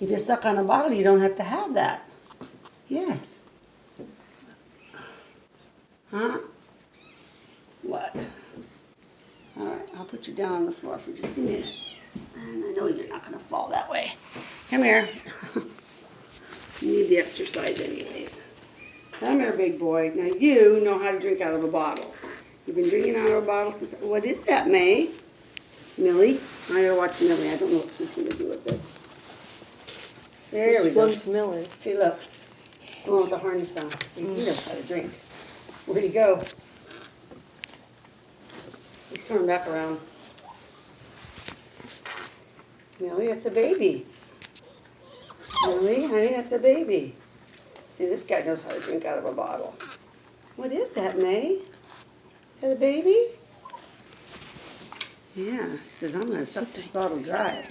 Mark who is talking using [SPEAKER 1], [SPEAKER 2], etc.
[SPEAKER 1] If you suck on a bottle, you don't have to have that. Yes. Huh? What? All right, I'll put you down on the floor for just a minute. And I know you're not going to fall that way. Come here. You need the exercise anyways. Come here, big boy. Now you know how to drink out of a bottle. You've been drinking out of a bottle since... What is that, May? Millie? I gotta watch Millie. I don't know what she's going to do with this. There we go.
[SPEAKER 2] One's Millie.
[SPEAKER 1] See, look. The one with the harness on. See, he knows how to drink. Where'd he go? He's coming back around. Millie, that's a baby. Millie, honey, that's a baby. See, this guy knows how to drink out of a bottle. What is that, May? Is that a baby? Yeah, he says, I'm going to suck this bottle dry.